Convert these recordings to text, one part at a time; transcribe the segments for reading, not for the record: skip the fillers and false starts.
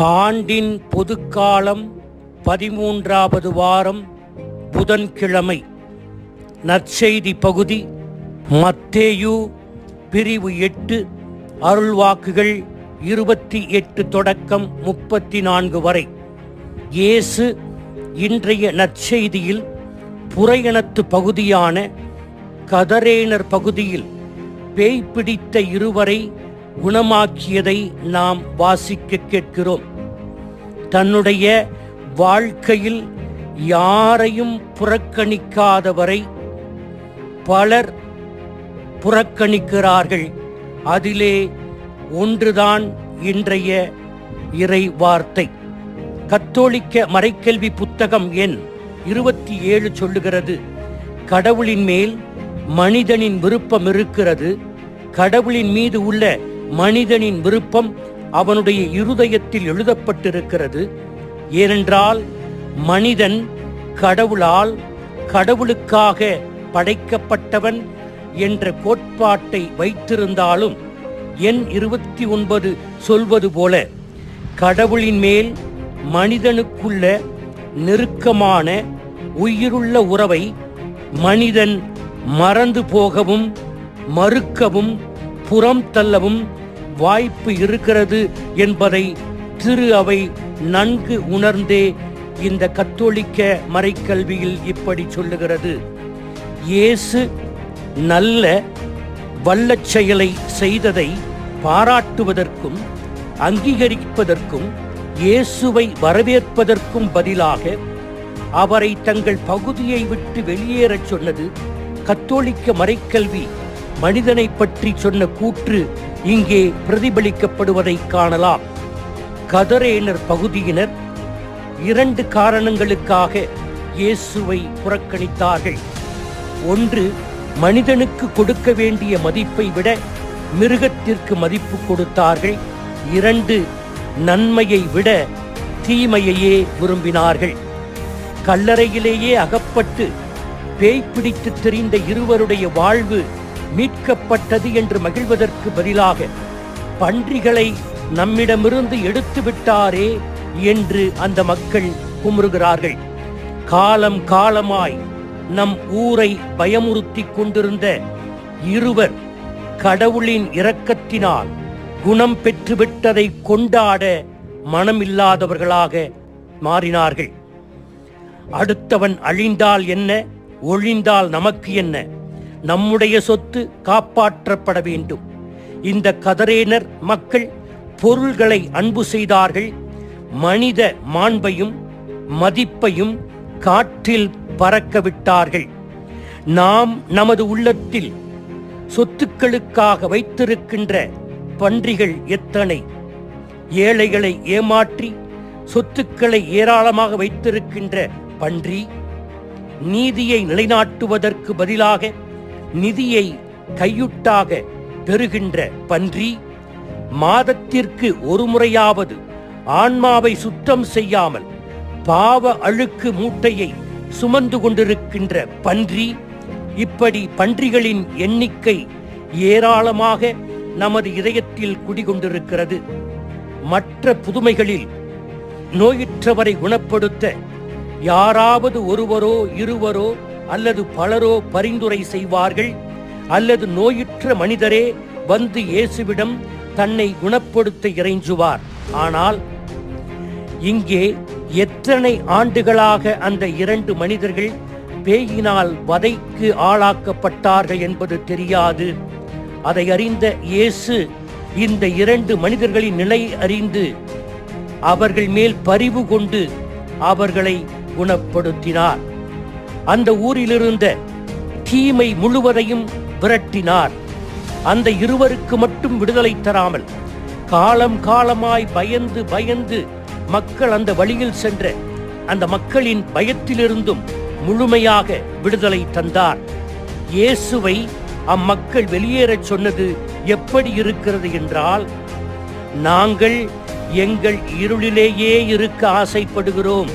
ஆண்டின் பொதுக்காலம் 13வது வாரம் புதன்கிழமை. நற்செய்தி பகுதி மத்தேயு பிரிவு 8 அருள்வாக்குகள் 28 தொடக்கம் 34 வரை. இயேசு இன்றைய நற்செய்தியில் புறையினத்து பகுதியான கதரேனர் பகுதியில் பேய் பிடித்த இருவரை குணமாக்கியதை நாம் வாசிக்க கேட்கிறோம். தன்னுடைய வாழ்க்கையில் யாரையும் புறக்கணிக்காதவரை பலர் புறக்கணிக்கிறார்கள். அதிலே ஒன்றுதான் இன்றைய இறை வார்த்தை. கத்தோலிக்க மறைக்கல்வி புத்தகம் எண் 27 சொல்லுகிறது, கடவுளின் மேல் மனிதனின் விருப்பம் இருக்கிறது. கடவுளின் மீது உள்ள மனிதனின் விருப்பம் அவனுடைய இருதயத்தில் எழுதப்பட்டிருக்கிறது. ஏனென்றால் மனிதன் கடவுளால் கடவுளுக்காக படைக்கப்பட்டவன் என்ற கோட்பாட்டை வைத்திருந்தாலும் எண் 29 சொல்வது போல கடவுளின் மேல் மனிதனுக்குள்ள நெருக்கமான உயிருள்ள உறவை மனிதன் மறந்து போகவும் மறுக்கவும் புறம் தள்ளவும் வாய்ப்பு இருக்கிறது என்பதை திரு அவை நன்கு உணர்ந்தே இந்த கத்தோலிக்க மறைக்கல்வியில் இப்படி சொல்லுகிறது. இயேசு நல்ல வல்லச் செயலை செய்ததை பாராட்டுவதற்கும் அங்கீகரிப்பதற்கும் இயேசுவை வரவேற்பதற்கும் பதிலாக அவரை தங்கள் பகுதியை விட்டு வெளியேறச் சொன்னது கத்தோலிக்க மறைக்கல்வி மனிதனை பற்றி சொன்ன கூற்று இங்கே பிரதிபலிக்கப்படுவதை காணலாம். கதரேனர் பகுதியினர் 2 காரணங்களுக்காக இயேசுவை புறக்கணித்தார்கள். ஒன்று, மனிதனுக்கு கொடுக்க வேண்டிய மதிப்பை விட மிருகத்திற்கு மதிப்பு கொடுத்தார்கள். 2, நன்மையை விட தீமையையே விரும்பினார்கள். கல்லறையிலேயே அகப்பட்டு பேய் பிடித்து திரிந்த இருவருடைய வாழ்வு மீட்கப்பட்டது என்று மகிழ்வதற்கு பதிலாக பன்றிகளை நம்மிடமிருந்து எடுத்து விட்டாரே என்று அந்த மக்கள் குமுறுகிறார்கள். காலம் காலமாய் நம் ஊரை பயமுறுத்தி கொண்டிருந்த இருவர் கடவுளின் இரக்கத்தினால் குணம் பெற்றுவிட்டதை கொண்டாட மனமில்லாதவர்களாக மாறினார்கள். அடுத்தவன் அழிந்தால் என்ன, ஒழிந்தால் நமக்கு என்ன, நம்முடைய சொத்து காப்பாற்றப்பட வேண்டும். இந்த கதரேனர் மக்கள் பொருள்களை அன்பு செய்தார்கள். மனித மாண்பையும் மதிப்பையும் காற்றில் பறக்க விட்டார்கள். நாம் நமது உள்ளத்தில் சொத்துக்களுக்காக வைத்திருக்கின்ற பன்றிகள் எத்தனை! ஏழைகளை ஏமாற்றி சொத்துக்களை ஏராளமாக வைத்திருக்கின்ற பன்றி, நீதியை நிலைநாட்டுவதற்கு பதிலாக நிதியை கையுட்டாக பெறுகின்ற பன்றி, மாதத்திற்கு ஒரு முறையாவது ஆன்மாவை சுத்தம் செய்யாமல் பாவ அழுக்கு மூட்டையை சுமந்து கொண்டிருக்கின்ற பன்றி, இப்படி பன்றிகளின் எண்ணிக்கை ஏராளமாக நமது இதயத்தில் குடிகொண்டிருக்கிறது. மற்ற புதுமைகளில் நோயுற்றவரை குணப்படுத்த யாராவது ஒருவரோ இருவரோ அல்லது பலரோ பரிந்துரை செய்வார்கள், அல்லது நோயுற்ற மனிதரே வந்து இயேசுவிடம் தன்னை குணப்படுத்த இறைஞ்சுவார். ஆனால் இங்கே எத்தனை ஆண்டுகளாக அந்த 2 மனிதர்கள் பேயினால் வதைக்கு ஆளாக்கப்பட்டார்கள் என்பது தெரியாது. அதை அறிந்த இயேசு இந்த 2 மனிதர்களின் நிலை அறிந்து அவர்கள் மேல் பரிவு கொண்டு அவர்களை குணப்படுத்தினார். அந்த ஊரிலிருந்த தீமை முழுவதையும் விரட்டினார். அந்த இருவருக்கு மட்டும் விடுதலை தராமல் காலம் காலமாய் பயந்து பயந்து மக்கள் அந்த வழியில் சென்ற அந்த மக்களின் பயத்திலிருந்தும் முழுமையாக விடுதலை தந்தார். இயேசுவை அம்மக்கள் வெளியேறச் சொன்னது எப்படி இருக்கிறது என்றால், நாங்கள் எங்கள் இருளிலேயே இருக்க ஆசைப்படுகிறோம்,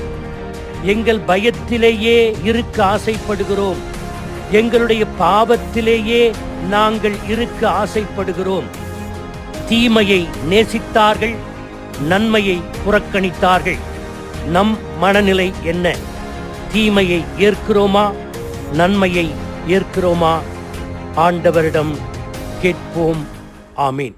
எங்கள் பயத்திலேயே இருக்க ஆசைப்படுகிறோம், எங்களுடைய பாவத்திலேயே நாங்கள் இருக்க ஆசைப்படுகிறோம். தீமையை நேசித்தார்கள், நன்மையை புறக்கணித்தார்கள். நம் மனநிலை என்ன? தீமையை ஏற்கிறோமா, நன்மையை ஏற்கிறோமா? ஆண்டவரிடம் கேட்போம். ஆமீன்.